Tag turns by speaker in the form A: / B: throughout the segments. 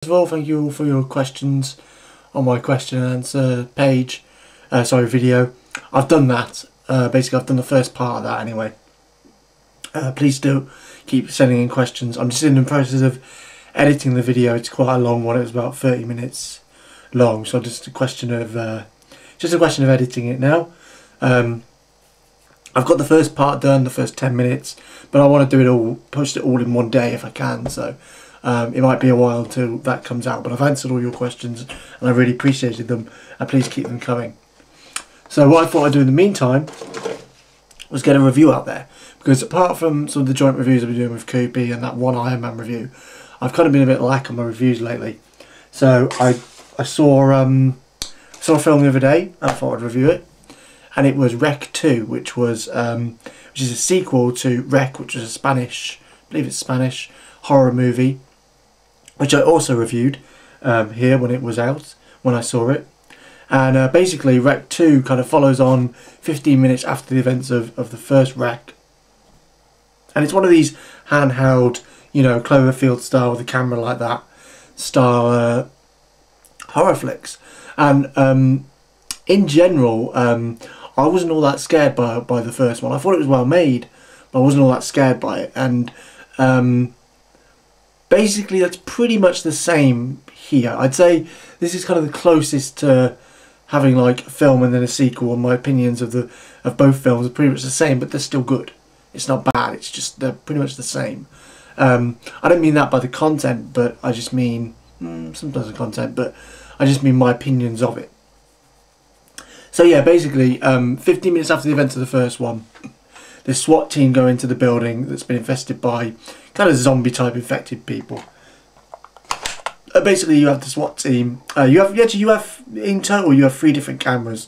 A: First of all, thank you all for your questions on my question and answer page, video. I've done that. Basically, I've done the first part of that anyway. Please do keep sending in questions. I'm just in the process of editing the video. It's quite a long one. It was about 30 minutes long, so just a question of editing it now. I've got the first part done, the first 10 minutes, but I want to do it all, post it all in one day if I can. So. It might be a while till that comes out, but I've answered all your questions and I really appreciated them, and please keep them coming. So what I thought I'd do in the meantime was get a review out there, because apart from some of the joint reviews I've been doing with Koopy and that one Iron Man review, I've kind of been a bit lack on my reviews lately. So I saw a film the other day and I thought I'd review it, and it was Rec 2, which is a sequel to Rec, which was I believe it's Spanish horror movie, which I also reviewed here when it was out, when I saw it. And basically Rec 2 kind of follows on 15 minutes after the events of the first Rec. And it's one of these handheld, Cloverfield style, with a camera like that style horror flicks. And in general, I wasn't all that scared by the first one. I thought it was well made, but I wasn't all that scared by it. And basically, that's pretty much the same here. I'd say this is kind of the closest to having like a film and then a sequel, and my opinions of both films are pretty much the same, but they're still good. It's not bad, it's just they're pretty much the same. I don't mean that by the content, but I just mean, sometimes the content, but I just mean my opinions of it. So yeah, basically, 15 minutes after the events of the first one, the SWAT team go into the building that's been infested by kind of zombie type infected people. Basically, you have the SWAT team. You have in total you have 3 different cameras.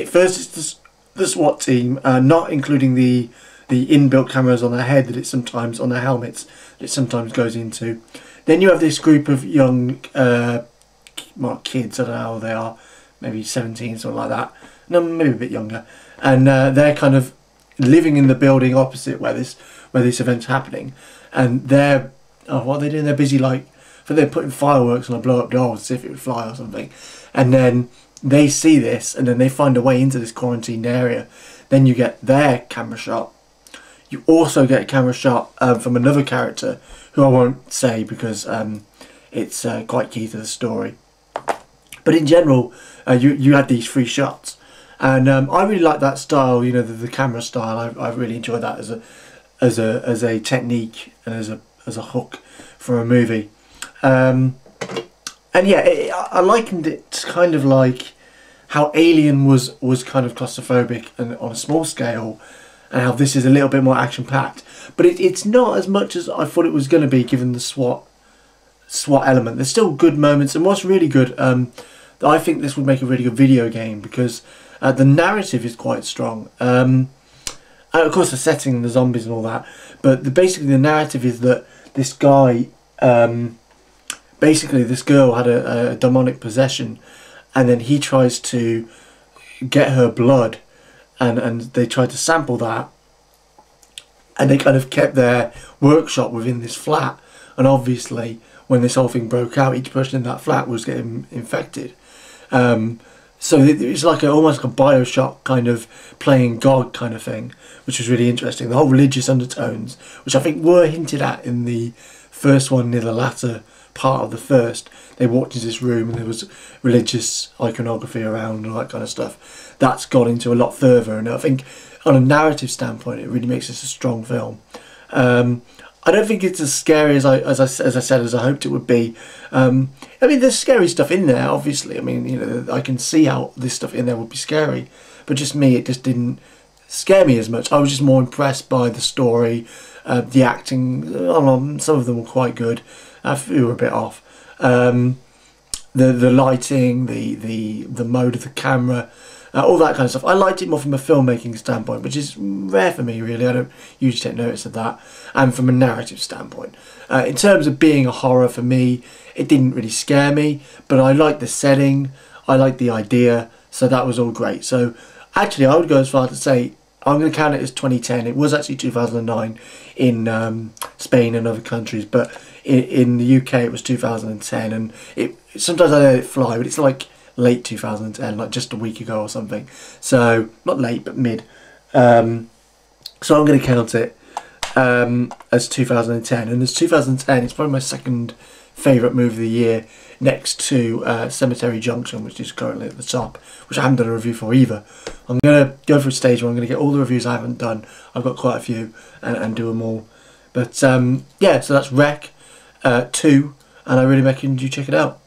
A: First it's the SWAT team, not including the inbuilt cameras on their head that it sometimes on their helmets that it sometimes goes into. Then you have this group of young kids. I don't know how old they are, maybe 17, something like that. No, maybe a bit younger, and they're kind of living in the building opposite where this event's happening, and what are they doing? They're busy they're putting fireworks on a blow up doll to see if it would fly or something, and then they see this and then they find a way into this quarantined area. Then you get their camera shot. You also get a camera shot from another character who I won't say because it's quite key to the story. But in general, you had these 3 shots. And I really like that style, the camera style. I really enjoy that as a technique and as a hook for a movie. And yeah, I likened it to kind of like how Alien was kind of claustrophobic and on a small scale, and how this is a little bit more action packed. But it's not as much as I thought it was going to be, given the SWAT element. There's still good moments, and what's really good, I think this would make a really good video game, because the narrative is quite strong. And of course the setting, the zombies and all that. But basically the narrative is that this guy, basically this girl had a demonic possession, and then he tries to get her blood, and they tried to sample that, and they kind of kept their workshop within this flat. And obviously when this whole thing broke out, each person in that flat was getting infected. So it's like almost like a Bioshock kind of playing God kind of thing, which was really interesting. The whole religious undertones, which I think were hinted at in the first one, near the latter part of the first. They walked into this room and there was religious iconography around and all that kind of stuff. That's gone into a lot further, and I think on a narrative standpoint it really makes this a strong film. I don't think it's as scary as I said as I hoped it would be. I mean, there's scary stuff in there, obviously. I mean, I can see how this stuff in there would be scary, but just me, it just didn't scare me as much. I was just more impressed by the story, the acting. Some of them were quite good. A few were a bit off. The lighting, the mode of the camera. All that kind of stuff. I liked it more from a filmmaking standpoint, which is rare for me, really. I don't usually take notice of that. And from a narrative standpoint. In terms of being a horror, for me, it didn't really scare me, but I liked the setting, I liked the idea, so that was all great. So actually, I would go as far to say, I'm going to count it as 2010. It was actually 2009 in Spain and other countries, but in the UK it was 2010, and it sometimes I let it fly, but it's like late 2010, like just a week ago or something. So not late, but mid. So I'm going to count it as 2010, and as 2010, it's probably my second favourite movie of the year, next to Cemetery Junction, which is currently at the top, which I haven't done a review for either. I'm going to go for a stage where I'm going to get all the reviews I haven't done. I've got quite a few, and do them all. But yeah, so that's Rec 2, and I really recommend you check it out.